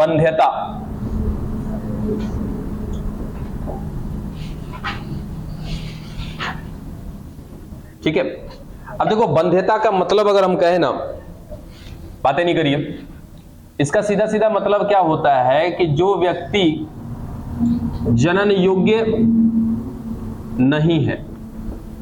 बंध्यता। ठीक है, अब देखो बंध्यता का मतलब अगर हम कहें ना, बातें नहीं करिए, इसका सीधा सीधा मतलब क्या होता है कि जो व्यक्ति जनन योग्य नहीं है,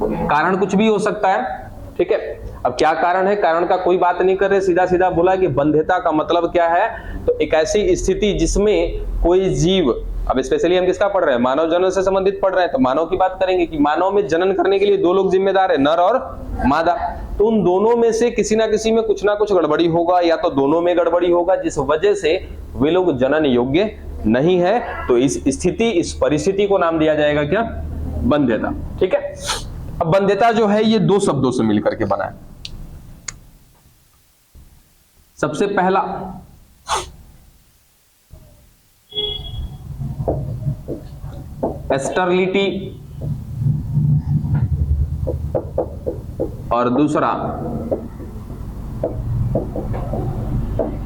कारण कुछ भी हो सकता है। ठीक है, अब क्या कारण है, कारण का कोई बात नहीं कर रहे, सीधा सीधा बोला कि बंध्यता का मतलब क्या है, तो एक ऐसी स्थिति जिसमें कोई जीव, अब स्पेशली हम किसका पढ़ रहे हैं, मानव जनन से संबंधित पढ़ रहे हैं, तो मानव की बात करेंगे कि मानव में जनन करने के लिए दो लोग जिम्मेदार है, नर और मादा। तो उन दोनों में से किसी ना किसी में कुछ ना कुछ गड़बड़ी होगा, या तो दोनों में गड़बड़ी होगा, जिस वजह से वे लोग जनन योग्य नहीं है। तो इस स्थिति, इस परिस्थिति को नाम दिया जाएगा क्या, बंध्यता। ठीक है, अब बंध्यता जो है ये दो शब्दों से मिलकर के बना है। सबसे पहला स्टरलिटी और दूसरा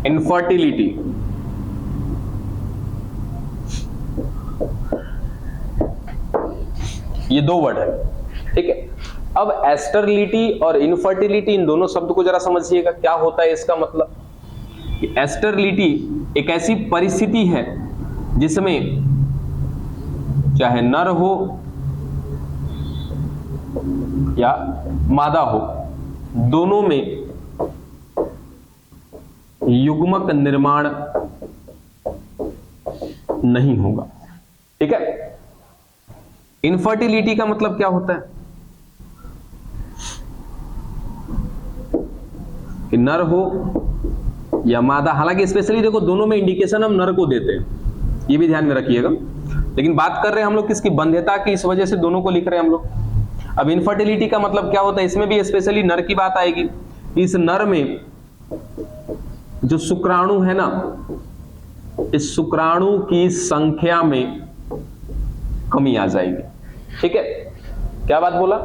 इनफर्टिलिटी। ये दो वर्ड है। ठीक है, अब एस्टरलिटी और इनफर्टिलिटी, इन दोनों शब्द को जरा समझिएगा, क्या होता है इसका मतलब। कि एस्टरलिटी एक ऐसी परिस्थिति है जिसमें चाहे नर हो या मादा हो, दोनों में युग्मक निर्माण नहीं होगा। ठीक है, इनफर्टिलिटी का मतलब क्या होता है कि नर हो या मादा, हालांकि स्पेशली देखो दोनों में इंडिकेशन हम नर को देते हैं, ये भी ध्यान में रखिएगा, लेकिन बात कर रहे हैं हम लोग किसकी, बंध्यता की, इस वजह से दोनों को लिख रहे हैं हम लोग। अब इनफर्टिलिटी का मतलब क्या होता है, इसमें भी स्पेशली नर की बात आएगी। इस नर में जो शुक्राणु है ना, इस शुक्राणु की संख्या में कमी आ जाएगी। ठीक है, क्या बात बोला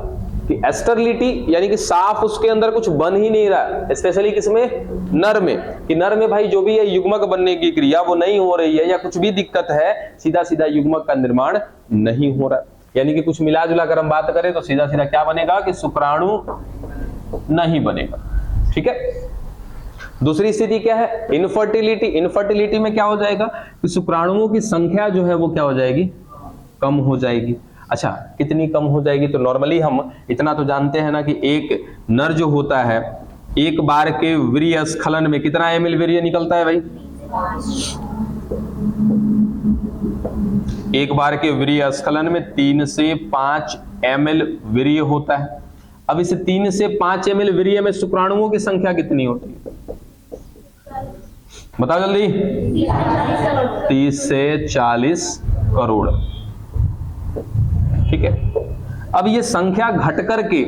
कि एस्टरलिटी यानी कि साफ उसके अंदर कुछ बन ही नहीं रहा, स्पेशली किसमें, नर में, कि नर में भाई जो भी है युग्मक बनने की क्रिया वो नहीं हो रही है, या कुछ भी दिक्कत है, सीधा सीधा युग्मक का निर्माण नहीं हो रहा, यानी कि कुछ मिला जुला कर हम बात करें तो सीधा सीधा क्या बनेगा कि शुक्राणु नहीं बनेगा। ठीक है, दूसरी स्थिति क्या है, इनफर्टिलिटी। इनफर्टिलिटी में क्या हो जाएगा कि शुक्राणुओं की संख्या जो है वो क्या हो जाएगी, कम हो जाएगी। अच्छा, कितनी कम हो जाएगी, तो नॉर्मली हम इतना तो जानते हैं ना कि एक नर जो होता है, एक बार के वीर्य स्खलन में कितना ml वीर्य निकलता है भाई, एक बार के वीर्य स्खलन में 3 से 5 ml वीर्य होता है। अब इस 3 से 5 ml वीर्य में शुक्राणुओं की संख्या कितनी होती है, बताओ जल्दी, 30 से 40 करोड़। ठीक है, अब ये संख्या घट करके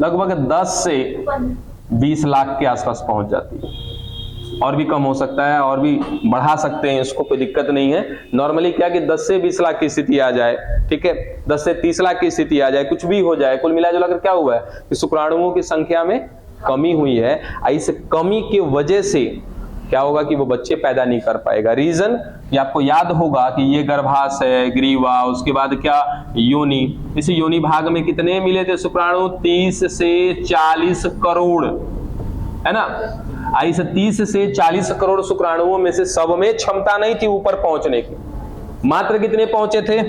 लगभग 10 से 20 लाख के आसपास पहुंच जाती है, और भी कम हो सकता है, और भी बढ़ा सकते हैं, इसको कोई दिक्कत नहीं है। नॉर्मली क्या कि 10 से 20 लाख की स्थिति आ जाए, ठीक है, 10 से 30 लाख की स्थिति आ जाए, कुछ भी हो जाए, कुल मिला जुला कर क्या हुआ है कि शुक्राणुओं की संख्या में कमी हुई है। इस कमी की वजह से क्या होगा कि वो बच्चे पैदा नहीं कर पाएगा। रीजन ये आपको याद होगा कि ये गर्भाशय, ग्रीवा, उसके बाद क्या योनि, इस योनि भाग में कितने मिले थे शुक्राणु, 30 से 40 करोड़, है ना। इस 30 से 40 करोड़ शुक्राणुओं में से सब में क्षमता नहीं थी ऊपर पहुंचने की, मात्र कितने पहुंचे थे,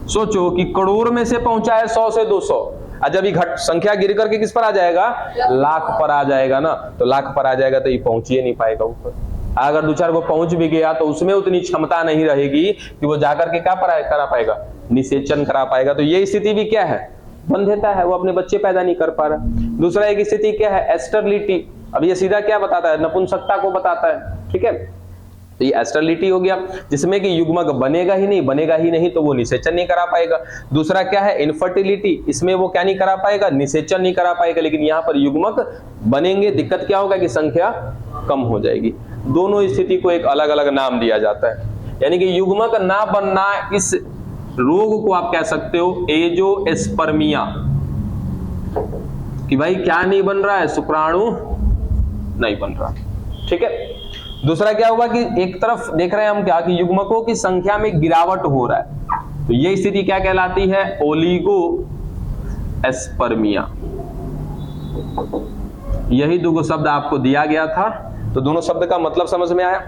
सोचो कि करोड़ में से पहुंचा है 100 से 200, जब ये घट संख्या गिर करके किस पर आ जाएगा, लाख पर आ जाएगा ना, तो लाख पर आ जाएगा तो ये पहुंच ही नहीं पाएगा ऊपर। अगर 2-4 को पहुंच भी गया तो उसमें उतनी क्षमता नहीं रहेगी कि वो जाकर के क्या करा पाएगा, निषेचन करा पाएगा। तो ये स्थिति भी क्या है, बंध्यता है, वो अपने बच्चे पैदा नहीं कर पा रहा। दूसरा एक स्थिति क्या है, एस्टरलिटी। अब ये सीधा क्या बताता है, नपुंसकता को बताता है। ठीक है, तो ये एस्टरलिटी हो गया, जिसमें कि युग्मक बनेगा ही नहीं तो वो निषेचन नहीं करा पाएगा। दूसरा क्या है, इनफर्टिलिटी, इसमें वो क्या नहीं करा पाएगा, निषेचन नहीं करा पाएगा, लेकिन यहाँ पर युग्मक बनेंगे। दिक्कत क्या होगा कि संख्या कम हो जाएगी। दोनों स्थिति को एक अलग अलग नाम दिया जाता है, यानी कि युग्मक ना बनना, इस रोग को आप कह सकते हो एजोस्पर्मिया, कि भाई क्या नहीं बन रहा है, शुक्राणु नहीं बन रहा। ठीक है, दूसरा क्या हुआ कि एक तरफ देख रहे हैं हम क्या कि युग्मकों की संख्या में गिरावट हो रहा है, तो ये स्थिति क्या कहलाती है? ओलिगो एस्पर्मिया। यही दो शब्द आपको दिया गया था, तो दोनों शब्द का मतलब समझ में आया।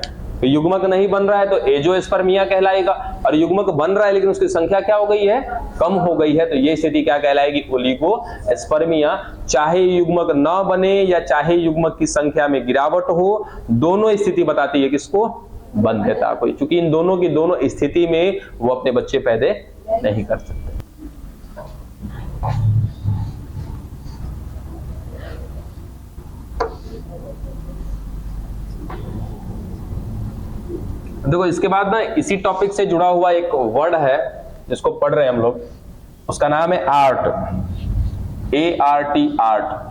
तो युग्मक नहीं बन रहा है तो एजोस्पर्मिया कहलाएगा, और युग्मक बन रहा है लेकिन उसकी संख्या क्या हो गई है? कम हो गई है, तो ये स्थिति क्या कहलाएगी? ओलिगो एस्पर्मिया। चाहे युग्मक न बने या चाहे युग्मक की संख्या में गिरावट हो, दोनों स्थिति बताती है किसको? बंध्यता को, क्योंकि इन दोनों की दोनों स्थिति में वो अपने बच्चे पैदा नहीं कर सकते। देखो इसके बाद ना इसी टॉपिक से जुड़ा हुआ एक वर्ड है जिसको पढ़ रहे हैं हम लोग, उसका नाम है आर्ट, ART, आर्ट।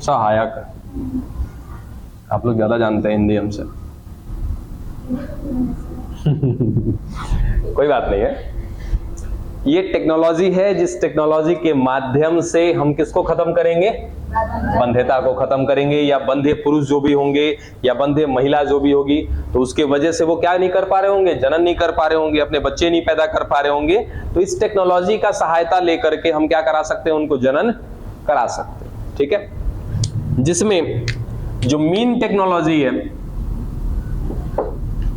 सहायक, आप लोग ज्यादा जानते हैं हिंदी हमसे। कोई बात नहीं है, ये टेक्नोलॉजी है जिस टेक्नोलॉजी के माध्यम से हम किसको खत्म करेंगे? बंध्यता को खत्म करेंगे, या बंधे पुरुष जो भी होंगे या बंधे महिला जो भी होगी, तो उसके वजह से वो क्या नहीं कर पा रहे होंगे? जनन नहीं कर पा रहे होंगे, अपने बच्चे नहीं पैदा कर पा रहे होंगे। तो इस टेक्नोलॉजी का सहायता लेकर के हम क्या करा सकते हैं? उनको जनन करा सकते हैं। ठीक है, जिसमें जो मेन टेक्नोलॉजी है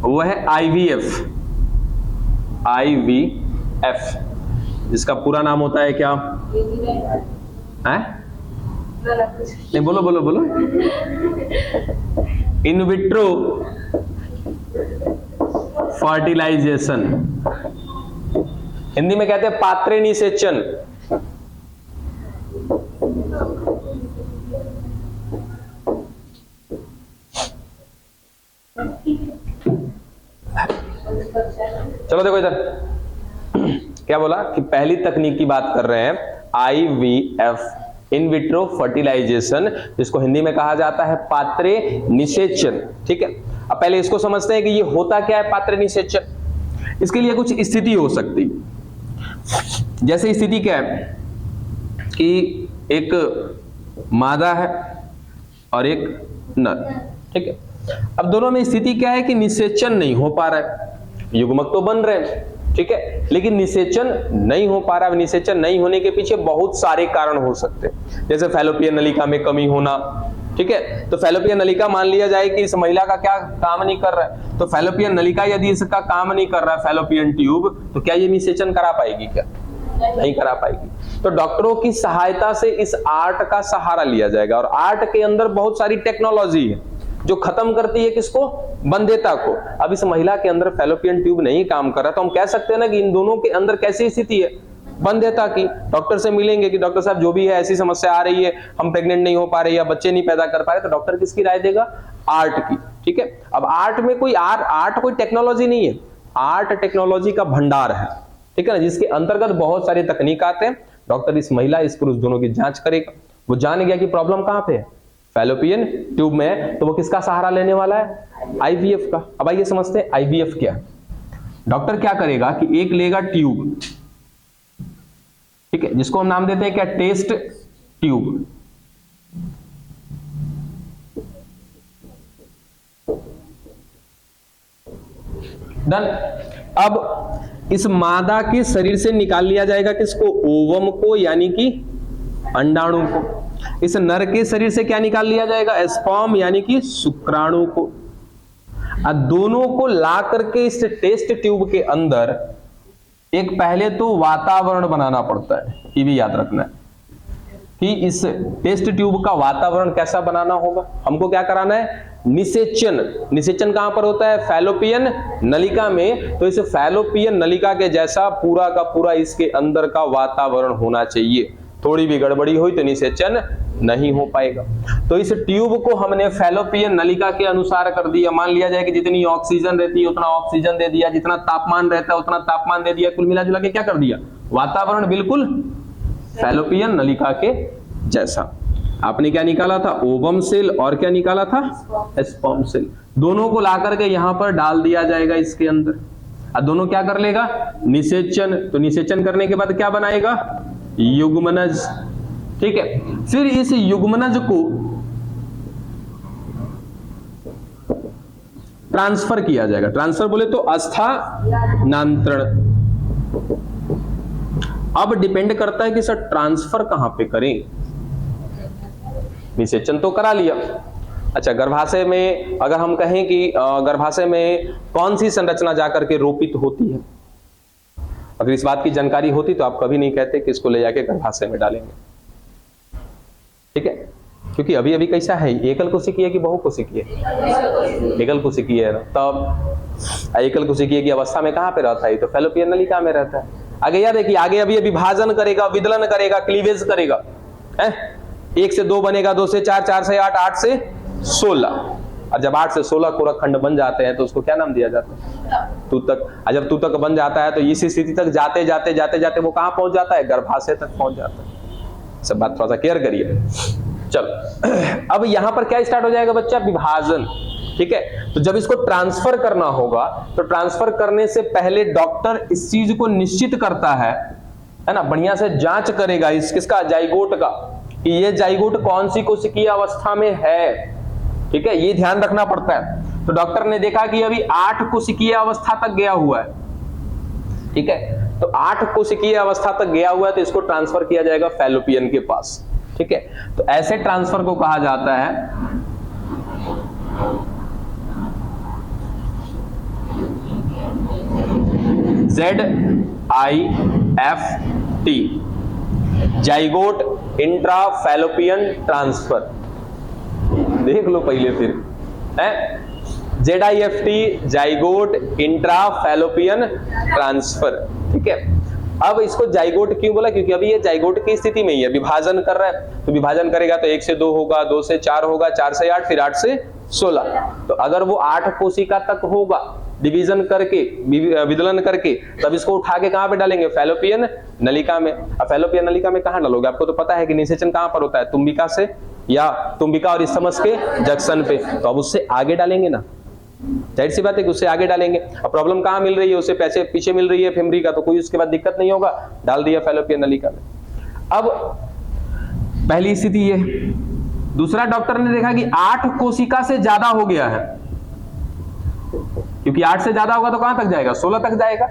वो है IVF, जिसका पूरा नाम होता है क्या? है? नहीं, बोलो बोलो बोलो। इन विट्रो फर्टिलाइजेशन, हिंदी में कहते हैं पात्रे निषेचन। चलो देखो इधर क्या बोला कि पहली तकनीक की बात कर रहे हैं, IVF, इन विट्रो फर्टिलाइजेशन, जिसको हिंदी में कहा जाता है पात्रे निषेचन। ठीक है, अब पहले इसको समझते हैं कि ये होता क्या है पात्रे निषेचन। इसके लिए कुछ स्थिति हो सकती है। जैसे स्थिति क्या है कि एक मादा है और एक नर। ठीक है, अब दोनों में स्थिति क्या है कि निषेचन नहीं हो पा रहा है, युग्मक तो बन रहे हैं, ठीक है, लेकिन निषेचन नहीं हो पा रहा है। निषेचन नहीं होने के पीछे बहुत सारे कारण हो सकते हैं, जैसे फैलोपियन नलिका में कमी होना। ठीक है, तो फैलोपियन नलिका मान लिया जाए कि इस महिला का क्या काम नहीं कर रहा है, तो फैलोपियन नलिका यदि इसका काम नहीं कर रहा है, फैलोपियन ट्यूब, तो क्या ये निषेचन करा पाएगी? क्या नहीं करा पाएगी। तो डॉक्टरों की सहायता से इस आर्ट का सहारा लिया जाएगा, और आर्ट के अंदर बहुत सारी टेक्नोलॉजी है जो खत्म करती है किसको? बंध्यता को। अब इस महिला के अंदर फैलोपियन ट्यूब नहीं काम कर रहा, तो हम कह सकते हैं ना कि इन दोनों के अंदर कैसी स्थिति है? बंध्यता की। डॉक्टर से मिलेंगे कि डॉक्टर साहब जो भी है ऐसी समस्या आ रही है, हम प्रेग्नेंट नहीं हो पा रहे या बच्चे नहीं पैदा कर पा रहे, तो डॉक्टर किसकी राय देगा? आर्ट की। ठीक है, अब आर्ट में कोई आर्ट कोई टेक्नोलॉजी नहीं है, आर्ट टेक्नोलॉजी का भंडार है। ठीक है ना, जिसके अंतर्गत बहुत सारे तकनीक आते हैं। डॉक्टर इस महिला इस पुरुष दोनों की जांच करेगा, वो जान गया कि प्रॉब्लम कहां पे है, फैलोपियन ट्यूब में, तो वो किसका सहारा लेने वाला है? IVF का। अब आइए समझते हैं IVF क्या है। डॉक्टर क्या करेगा कि एक लेगा ट्यूब, ठीक है, जिसको हम नाम देते हैं क्या? Test tube. डन। अब इस मादा के शरीर से निकाल लिया जाएगा किसको? ओवम को, यानी कि अंडाणु को। इस नर के शरीर से क्या निकाल लिया जाएगा? स्पर्म, यानी कि शुक्राणु को। दोनों को ला करके इस टेस्ट ट्यूब के अंदर एक पहले तो वातावरण बनाना पड़ता है, ये भी याद रखना है कि इस टेस्ट ट्यूब का वातावरण कैसा बनाना होगा। हमको क्या कराना है, निषेचन। निषेचन कहां पर होता है, फैलोपियन नलिका में। तो इस फैलोपियन नलिका के जैसा पूरा का पूरा इसके अंदर का वातावरण होना चाहिए। थोड़ी भी गड़बड़ी हुई तो निषेचन नहीं हो पाएगा। तो इस ट्यूब को हमने फैलोपियन नलिका के अनुसार कर दिया। मान लिया जाए कि जितनी ऑक्सीजन रहती है उतना ऑक्सीजन दे दिया, जितना तापमान रहता है उतना तापमान दे दिया, कुल मिला जुला के क्या कर दिया, वातावरण बिल्कुल फैलोपियन नलिका के जैसा। आपने क्या निकाला था, ओवम सेल, और क्या निकाला था, स्पर्म सेल। दोनों को ला करके यहां पर डाल दिया जाएगा इसके अंदर, और दोनों क्या कर लेगा, निषेचन। तो निषेचन करने के बाद क्या बनाएगा, युग्मनज। ठीक है, फिर इस युग्मनज को ट्रांसफर किया जाएगा। ट्रांसफर बोले तो स्थानांतरण। अब डिपेंड करता है कि सर ट्रांसफर कहां पे करें। निषेचन तो करा लिया। अच्छा, गर्भाशय में अगर हम कहें कि गर्भाशय में कौन सी संरचना जाकर के रोपित होती है, अगर इस बात की जानकारी होती तो आप कभी नहीं कहते कि इसको ले जाके गर्भाशय में डालेंगे। ठीक है, क्योंकि अभी अभी कैसा है, एकल कोशिकीय की बहु कोशिकीय, एकल कोशिकीय है ना, तब एकल कोशिकीय की अवस्था में कहां पे रहता है, तो फैलोपियन नलिका में रहता है। आगे याद है कि आगे अभी विभाजन करेगा, विदलन करेगा, क्लीवेज करेगा, है 1 से 2 बनेगा, 2 से 4, 4 से 8, 8 से 16। और जब 8 से 16 कोरक खंड बन जाते हैं तो उसको क्या नाम दिया जाता है, तूतक। और जब तूतक बन जाता है तो इस स्थिति तक जाते जाते जाते जाते वो कहां पहुंच जाता है, गर्भाशय तक पहुंच जाता है। सब बात थोड़ा सा केयर करिए। चलो, अब यहां पर क्या स्टार्ट हो जाएगा बच्चा, विभाजन। ठीक है, तो जब इसको ट्रांसफर करना होगा तो ट्रांसफर करने से पहले डॉक्टर इस चीज को निश्चित करता है ना, बढ़िया से जांच करेगा इस किसका, जाइगोट का, कि ये जाइगोट कौन सी कोशिकीय अवस्था में है। ठीक है, ये ध्यान रखना पड़ता है। तो डॉक्टर ने देखा कि अभी 8 कोशिकीय अवस्था तक गया हुआ है। ठीक है, तो 8 कोशिकीय अवस्था तक गया हुआ है तो इसको ट्रांसफर किया जाएगा फैलोपियन के पास। ठीक है, तो ऐसे ट्रांसफर को कहा जाता है ZIFT, जाइगोट इंट्राफैलोपियन ट्रांसफर। देख लो पहले फिर, ZIFT, जाइगोट इंट्राफैलोपियन ट्रांसफर। ठीक है, अब इसको जाइगोट क्यों बोला, क्योंकि अभी ये जाइगोट की स्थिति में ही है, विभाजन कर रहा है। तो विभाजन करेगा तो 1 से 2 होगा, 2 से 4 होगा, 4 से 8, फिर 8 से 16। तो अगर वो 8 कोशिका तक होगा डिवीजन करके, विदलन करके, तब इसको उठा के कहां पे डालेंगे, फैलोपियन नलिका में। अब फैलोपियन नलिका में कहां डालोगे, आपको तो पता है कि निषेचन कहां पर होता है, तुम्बिका से, या तुम्बिका और इस्थमस के जंक्शन पे। तो अब उससे आगे डालेंगे ना, जाहिर सी बात है कि उससे आगे डालेंगे। अब प्रॉब्लम कहां मिल रही है, उससे पीछे मिल रही है फेमरी का, तो कोई उसके बाद दिक्कत नहीं होगा, डाल दिया फैलोपियन नलिका में। अब पहली स्थिति ये। दूसरा, डॉक्टर ने देखा कि 8 कोशिका से ज्यादा हो गया है, क्योंकि 8 से ज्यादा होगा तो कहां तक जाएगा, 16 तक जाएगा।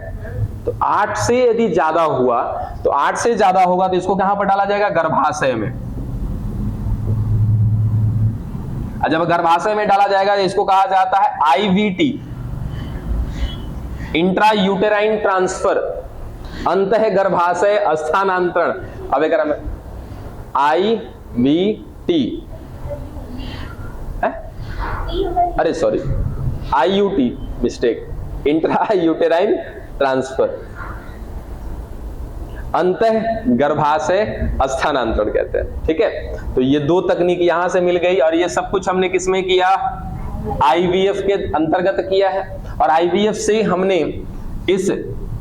तो 8 से यदि ज्यादा हुआ, तो 8 से ज्यादा होगा तो इसको कहां पर डाला जाएगा, गर्भाशय में। जब गर्भाशय में डाला जाएगा तो इसको कहा जाता है IVT, इंट्रा यूटेराइन ट्रांसफर, अंतः गर्भाशय स्थानांतरण। अब एक IVT, अरे sorry, IUT, mistake, intra uterine transfer, अंतः गर्भाशय स्थानांतरण कहते हैं। ठीक है, तो ये 2 तकनीक यहां से मिल गई, और ये सब कुछ हमने किसमें किया, IVF के अंतर्गत किया है। और IVF से हमने इस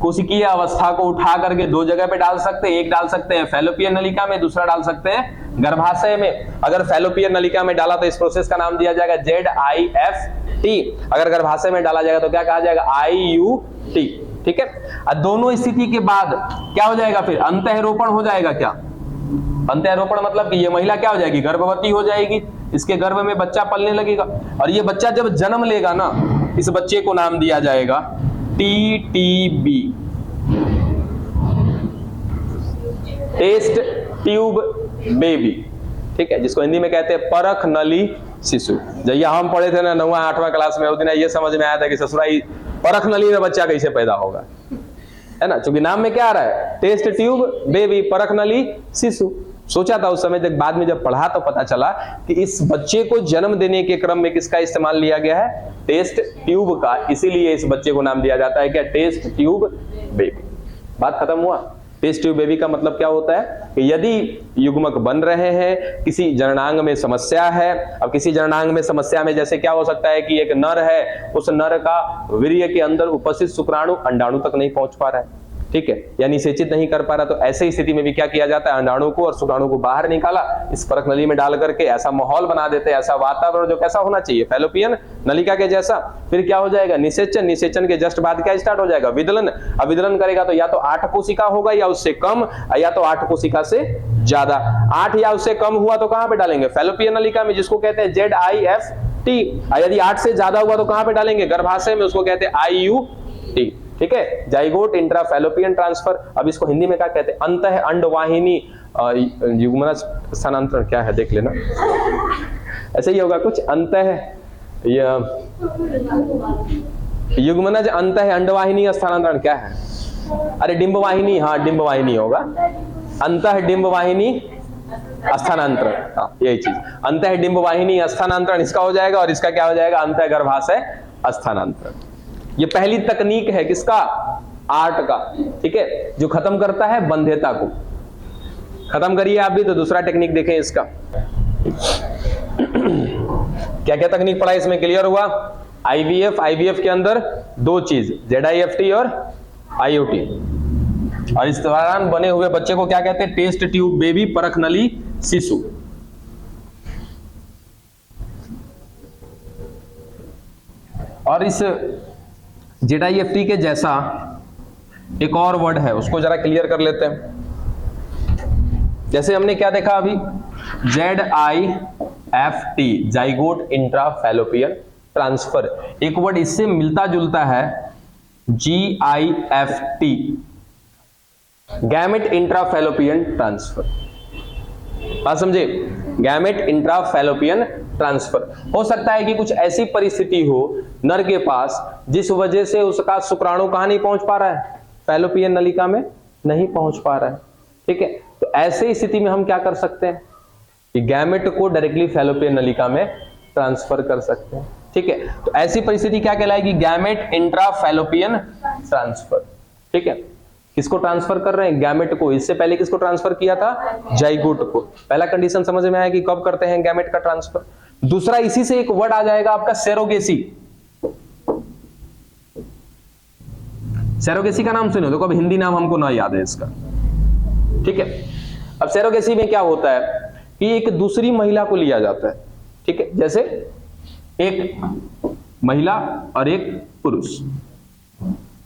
कोशिकीय अवस्था को उठा करके 2 जगह पे डाल सकते हैं। एक डाल सकते हैं फैलोपियन नलिका में, दूसरा डाल सकते हैं गर्भाशय में। अगर फैलोपियन नलिका में डाला तो इस प्रोसेस का नाम दिया जाएगा ZIFT, अगर गर्भाशय में डाला जाएगा तो क्या कहा जाएगा, IUT। ठीक है, और दोनों स्थिति के बाद क्या हो जाएगा, फिर अंतःरोपण हो जाएगा। क्या अंतःरोपण मतलब कि ये महिला क्या हो जाएगी, गर्भवती हो जाएगी, इसके गर्भ में बच्चा पलने लगेगा। और ये बच्चा जब जन्म लेगा ना, इस बच्चे को नाम दिया जाएगा TTB, टेस्ट ट्यूब बेबी। ठीक है, जिसको हिंदी में कहते हैं परख नली शिशु। जब हम पढ़े थे ना 9वां 8वां क्लास में, उस दिन ये समझ में आया था कि ससुराई परख नली में बच्चा कैसे पैदा होगा। है ना, क्योंकि नाम में क्या आ रहा है, टेस्ट ट्यूब बेबी, परख नली शिशु। सोचा था उस समय तक, बाद में जब पढ़ा तो पता चला कि इस बच्चे को जन्म देने के क्रम में किसका इस्तेमाल लिया गया है, टेस्ट ट्यूब का, इसीलिए इस बच्चे को नाम दिया जाता है क्या, टेस्ट ट्यूब बेबी। बात खत्म हुआ। टेस्ट ट्यूब बेबी का मतलब क्या होता है कि यदि युग्मक बन रहे हैं, किसी जननांग में समस्या है, अब किसी जननांग में समस्या में जैसे क्या हो सकता है कि एक नर है, उस नर का वीर्य के अंदर उपस्थित शुक्राणु अंडाणु तक नहीं पहुंच पा रहा है, ठीक है, या निषेचित नहीं कर पा रहा, तो ऐसे स्थिति में भी क्या किया जाता है, अंडाणु को और शुक्राणु को बाहर निकाला, इस परख नली में डाल करके ऐसा माहौल बना देते हैं, ऐसा वातावरण जो कैसा होना चाहिए, फैलोपियन नलिका के जैसा। फिर क्या हो जाएगा, निषेचन, निषेचन के जस्ट बाद क्या स्टार्ट हो जाएगा, विदलन। अब विदलन करेगा तो या तो 8 कोशिका होगा या उससे कम, या तो 8 कोशिका से ज्यादा। 8 या उससे कम हुआ तो कहां पे डालेंगे, फैलोपियन नलिका में, जिसको कहते हैं ZIFT। यदि 8 से ज्यादा हुआ तो कहां पे डालेंगे, गर्भाशय में, उसको कहते हैं IUT, ठीक है, जाइगोट इंट्राफैलोपियन ट्रांसफर। अब इसको हिंदी में क्या कहते हैं, अंतः अंडवाहिनी युग्मनज स्थानांतरण, क्या है देख लेना, ऐसे ही होगा कुछ, अंतः युग्मनज अंतः अंडवाहिनी स्थानांतरण क्या है, अरे डिंबवाहिनी, हाँ डिंबवाहिनी होगा, अंतः डिंबवाहिनी स्थानांतरण, हाँ यही चीज, अंतः डिंबवाहिनी स्थानांतरण इसका हो जाएगा, और इसका क्या हो जाएगा, अंतः गर्भाशय स्थानांतरण। ये पहली तकनीक है किसका, आर्ट का, ठीक है, जो खत्म करता है बंध्यता को। खत्म करिए आप भी, तो दूसरा टेक्निक देखें इसका। क्या क्या तकनीक पढ़ा इसमें, क्लियर हुआ। IVF, IVF के अंदर 2 चीज, ZIFT और IUT, और इस दौरान बने हुए बच्चे को क्या कहते हैं, टेस्ट ट्यूब बेबी, परख नली शिशु। और इस ZIFT के जैसा एक और वर्ड है, उसको जरा क्लियर कर लेते हैं। जैसे हमने क्या देखा अभी, ZIFT, जाइगोट इंट्राफैलोपियन ट्रांसफर, एक वर्ड इससे मिलता जुलता है, GIFT, गैमेट इंट्राफैलोपियन ट्रांसफर। बात समझे, गैमेट इंट्राफैलोपियन ट्रांसफर। हो सकता है कि कुछ ऐसी परिस्थिति हो नर के पास जिस वजह से उसका शुक्राणु कहां नहीं पहुंच पा रहा है, फैलोपियन नलिका में नहीं पहुंच पा रहा है, ठीक है, तो ऐसे स्थिति में हम क्या कर सकते हैं कि गैमेट को डायरेक्टली फैलोपियन नलिका में ट्रांसफर कर सकते हैं, ठीक है। तो ऐसी परिस्थिति क्या कहलाएगी, गैमेट इंट्राफैलोपियन ट्रांसफर, ठीक है। किसको ट्रांसफर कर रहे हैं, गैमेट को। इससे पहले किसको ट्रांसफर किया था, जाइगोट को। पहला कंडीशन समझ में आया कि कब करते हैं गैमेट का ट्रांसफर। दूसरा, इसी से एक वर्ड आ जाएगा आपका सेरोगेसी। सेरोगेसी का नाम सुनो, देखो अब हिंदी नाम हमको ना याद है इसका, ठीक है। अब सेरोगेसी में क्या होता है कि एक दूसरी महिला को लिया जाता है, ठीक है, जैसे एक महिला और एक पुरुष,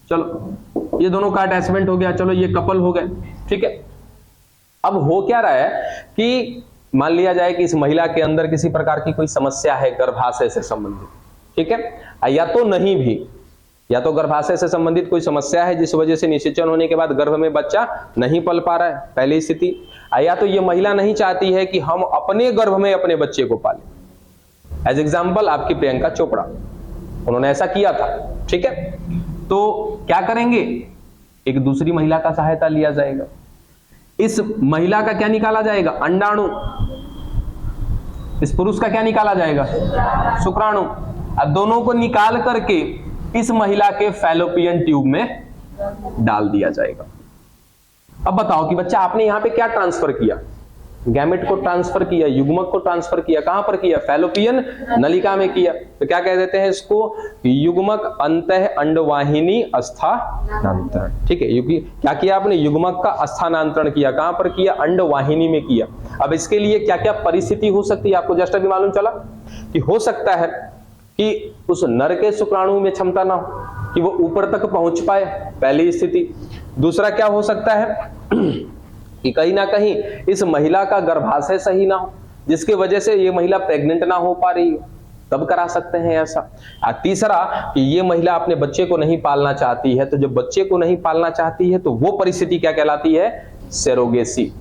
चलो ये दोनों का अटैचमेंट हो गया, चलो ये कपल हो गए, ठीक है। अब हो क्या रहा है कि मान लिया जाए कि इस महिला के अंदर किसी प्रकार की कोई समस्या है गर्भाशय से संबंधित, ठीक है, या तो नहीं भी, या तो गर्भाशय से संबंधित कोई समस्या है जिस वजह से निषेचन होने के बाद गर्भ में बच्चा नहीं पल पा रहा है, पहली स्थिति, या तो ये महिला नहीं चाहती है कि हम अपने गर्भ में अपने बच्चे को पालें। एज एग्जाम्पल आपकी प्रियंका चोपड़ा, उन्होंने ऐसा किया था, ठीक है। तो क्या करेंगे, एक दूसरी महिला का सहायता लिया जाएगा। इस महिला का क्या निकाला जाएगा, अंडाणु। इस पुरुष का क्या निकाला जाएगा, शुक्राणु। अब दोनों को निकाल करके इस महिला के फैलोपियन ट्यूब में डाल दिया जाएगा। अब बताओ कि बच्चा आपने यहां पे क्या ट्रांसफर किया, गैमेट को ट्रांसफर किया, युग्मक को ट्रांसफर किया, कहां पर किया, फैलोपियन नलिका में किया। तो क्या कह देते हैं इसको, युग्मक अंतः अंडवाहिनी स्थानांतरण, ठीक है। क्या किया आपने, युग्मक का स्थानांतरण किया, कहां पर किया, अंडवाहिनी में किया। अब इसके लिए क्या क्या परिस्थिति हो सकती है, आपको जस्ट अभी मालूम चला कि हो सकता है कि उस नर के शुक्राणु में क्षमता ना हो कि वो ऊपर तक पहुंच पाए, पहली स्थिति। दूसरा क्या हो सकता है कि कहीं ना कहीं इस महिला का गर्भाशय सही ना हो, जिसके वजह से ये महिला प्रेग्नेंट ना हो पा रही है, तब करा सकते हैं ऐसा। और तीसरा कि ये महिला अपने बच्चे को नहीं पालना चाहती है, तो जब बच्चे को नहीं पालना चाहती है तो वो परिस्थिति क्या कहलाती है, सेरोगेसी।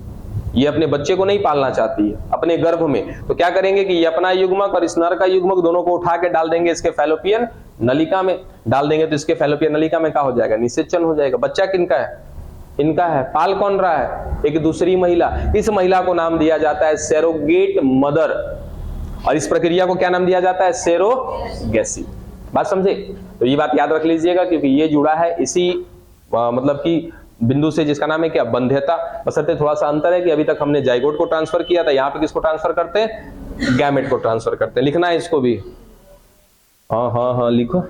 ये अपने बच्चे को नहीं पालना चाहती है अपने गर्भ में, तो क्या करेंगे कि ये अपना युग्मक और इस नर का युग्मक दोनों को उठा के डाल देंगे इसके फैलोपियन नलिका में डाल देंगे तो इसके फैलोपियन नलिका में क्या हो जाएगा, निषेचन हो जाएगा। बच्चा किनका है, इनका है। पाल कौन रहा है, एक दूसरी महिला। इस महिला को नाम दिया जाता है सरोगेट मदर, और इस प्रक्रिया को क्या नाम दिया जाता है, सरोगेसी। बात समझे? तो ये बात याद रख लीजिएगा, क्योंकि ये जुड़ा है इसी मतलब कि बिंदु से जिसका नाम है क्या, बंध्यता। बशर्ते थोड़ा सा अंतर है कि अभी तक हमने जाइगोट को ट्रांसफर किया था, यहाँ पे किसको ट्रांसफर करते हैं, गैमेट को ट्रांसफर करते हैं। लिखना है इसको भी, हाँ हाँ हाँ लिखो।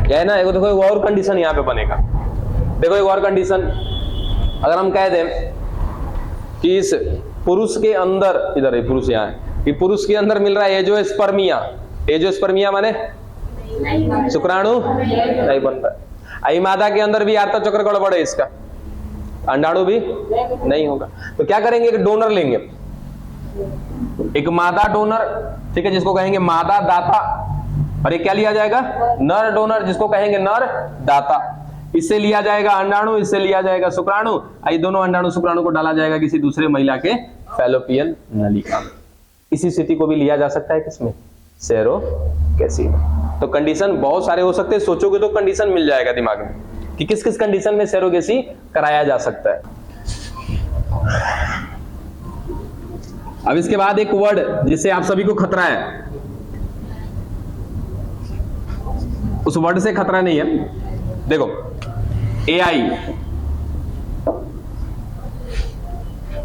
क्या है ना, देखो एक और कंडीशन यहाँ पे बनेगा। देखो एक और कंडीशन, अगर हम कह दें कि इस पुरुष के अंदर, इधर है पुरुष, यहाँ है कि पुरुष के अंदर मिल रहा है एंजियोस्पर्मिया। एंजियोस्पर्मिया माने शुक्राणु नहीं बन रहा है। मादा के अंदर भी आर्त चक्र गड़बड़ है, इसका अंडाणु भी नहीं होगा। तो क्या करेंगे, एक डोनर लेंगे, एक मादा डोनर, ठीक है, जिसको कहेंगे मादा दाता, और एक क्या लिया जाएगा, नर डोनर, जिसको कहेंगे नर दाता। इससे लिया जाएगा अंडाणु, इससे लिया जाएगा शुक्राणु। ये दोनों अंडाणु शुक्राणु को डाला जाएगा किसी दूसरे महिला के फैलोपियन नलिका में। इसी स्थिति को भी लिया जा सकता है किसमें, सरोगेसी में। तो कंडीशन बहुत सारे हो सकते हैं, सोचोगे तो कंडीशन मिल जाएगा दिमाग में कि किस किस कंडीशन में सरोगेसी कराया जा सकता है। अब इसके बाद एक वर्ड जिससे आप सभी को खतरा है, उस वर्ड से खतरा नहीं है। देखो एआई,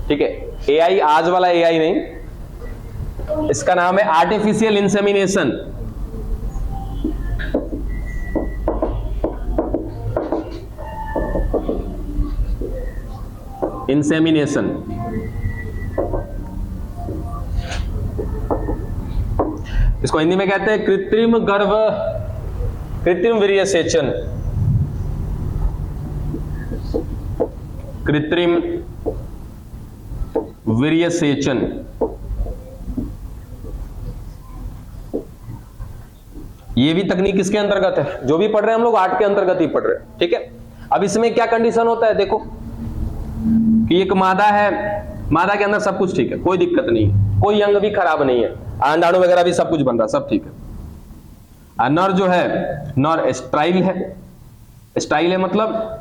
ठीक है, एआई आज वाला एआई नहीं, इसका नाम है आर्टिफिशियल इंसेमिनेशन। इंसेमिनेशन, इसको हिंदी में कहते हैं कृत्रिम गर्भ, कृत्रिम वीर्य सेचन, कृत्रिम वीर्य सेचन। ये भी तकनीक किसके अंतर्गत है, जो भी पढ़ रहे हैं हम लोग आर्ट के अंतर्गत ही पढ़ रहे हैं, ठीक है। अब इसमें क्या कंडीशन होता है, देखो कि एक मादा है, मादा के अंदर सब कुछ ठीक है, कोई दिक्कत नहीं है, कोई अंग भी खराब नहीं है, अंडाणु वगैरह भी सब कुछ बन रहा है, सब ठीक है। नर जो है, नर स्टाइल है। स्टाइल है मतलब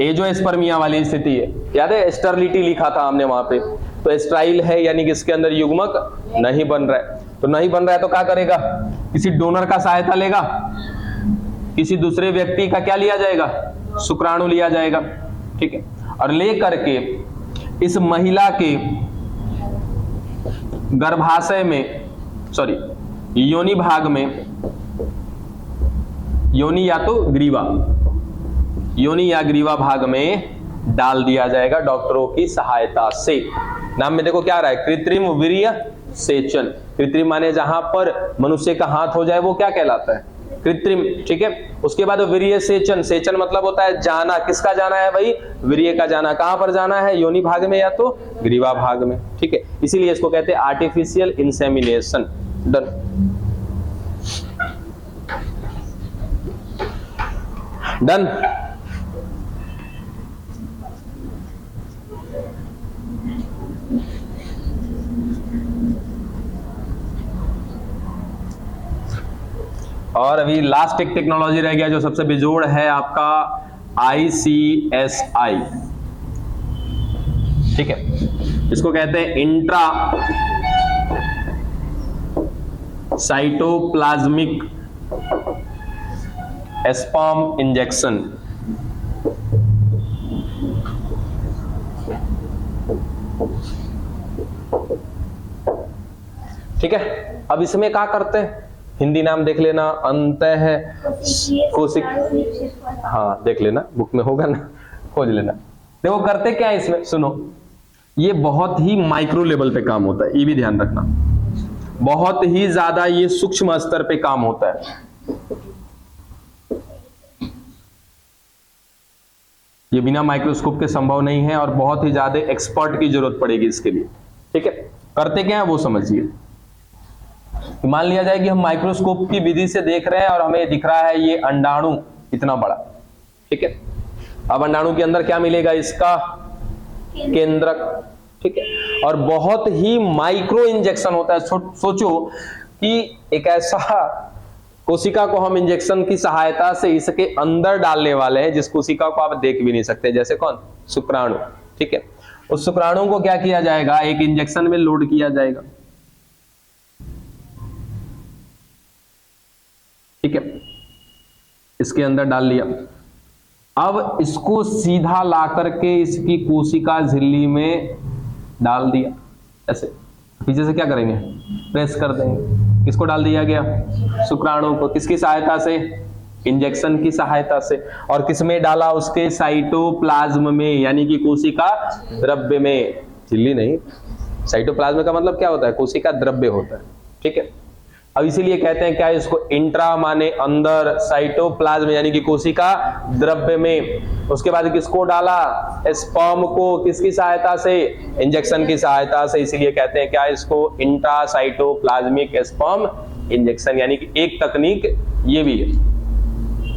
एंजियोस्पर्मिया वाली स्थिति है, याद है स्टरलिटी लिखा था हमने वहां पे, तो स्टाइल है यानी कि इसके अंदर युग्मक नहीं बन रहा है। तो नहीं बन रहा है तो क्या करेगा, किसी डोनर का सहायता लेगा, किसी दूसरे व्यक्ति का क्या लिया जाएगा, शुक्राणु लिया जाएगा, ठीक है, और ले करके इस महिला के गर्भाशय में, सॉरी योनि भाग में, योनि या तो ग्रीवा, योनि या ग्रीवा भाग में डाल दिया जाएगा डॉक्टरों की सहायता से। नाम में देखो क्या आ रहा है, कृत्रिम वीर्य सेचन। कृत्रिम माने जहां पर मनुष्य का हाथ हो जाए वो क्या कहलाता है, कृत्रिम, ठीक है। उसके बाद वीर्य सेचन, सेचन मतलब होता है जाना, किसका जाना है भाई, वीर्य का जाना। कहां पर जाना है, योनि भाग में या तो ग्रीवा भाग में, ठीक है। इसीलिए इसको कहते हैं आर्टिफिशियल इंसेमिनेशन। डन। डन। और अभी लास्ट एक टेक्नोलॉजी रह गया जो सबसे बेजोड़ है आपका ICSI, ठीक है। इसको कहते हैं इंट्रा साइटोप्लाज्मिक स्पर्म इंजेक्शन। ठीक है। अब इसमें क्या करते हैं, हिंदी नाम देख लेना, अंतः कोशिक, हाँ देख लेना बुक में होगा ना, खोज लेना। देखो करते क्या है इसमें, सुनो, ये बहुत ही माइक्रो लेवल पे काम होता है, ये भी ध्यान रखना, बहुत ही ज्यादा ये सूक्ष्म स्तर पे काम होता है। ये बिना माइक्रोस्कोप के संभव नहीं है और बहुत ही ज्यादा एक्सपर्ट की जरूरत पड़ेगी इसके लिए। ठीक है, करते क्या है वो समझिए। मान लिया जाए कि हम माइक्रोस्कोप की विधि से देख रहे हैं और हमें दिख रहा है ये अंडाणु इतना बड़ा। ठीक है, अब अंडाणु के अंदर क्या मिलेगा, इसका केंद्रक। ठीक है, और बहुत ही माइक्रो इंजेक्शन होता है। सोचो कि एक ऐसा कोशिका को हम इंजेक्शन की सहायता से इसके अंदर डालने वाले हैं जिस कोशिका को आप देख भी नहीं सकते, जैसे कौन, शुक्राणु। ठीक है, उस शुक्राणु को क्या किया जाएगा, एक इंजेक्शन में लोड किया जाएगा। ठीक है, इसके अंदर डाल लिया। अब इसको सीधा ला करके इसकी कोशिका झिल्ली में डाल दिया, ऐसे पीछे से क्या करेंगे, प्रेस कर देंगे। किसको डाल दिया गया, शुक्राणु को। किसकी सहायता से, इंजेक्शन की सहायता से। और किसमें डाला, उसके साइटोप्लाज्म में, यानी कि कोशिका द्रव्य में, झिल्ली नहीं। साइटोप्लाज्म का मतलब क्या होता है, कोशिका द्रव्य होता है। ठीक है, अब इसीलिए कहते हैं क्या, इसको इंट्रा माने अंदर, साइटोप्लाज्म यानी कि कोशिका द्रव्य में। उसके बाद किसको डाला, स्पर्म को। किसकी सहायता से, इंजेक्शन की सहायता से। इसीलिए कहते हैं क्या, इसको इंट्रा साइटोप्लाज्मिक स्पर्म इंजेक्शन, यानी कि एक तकनीक ये भी है।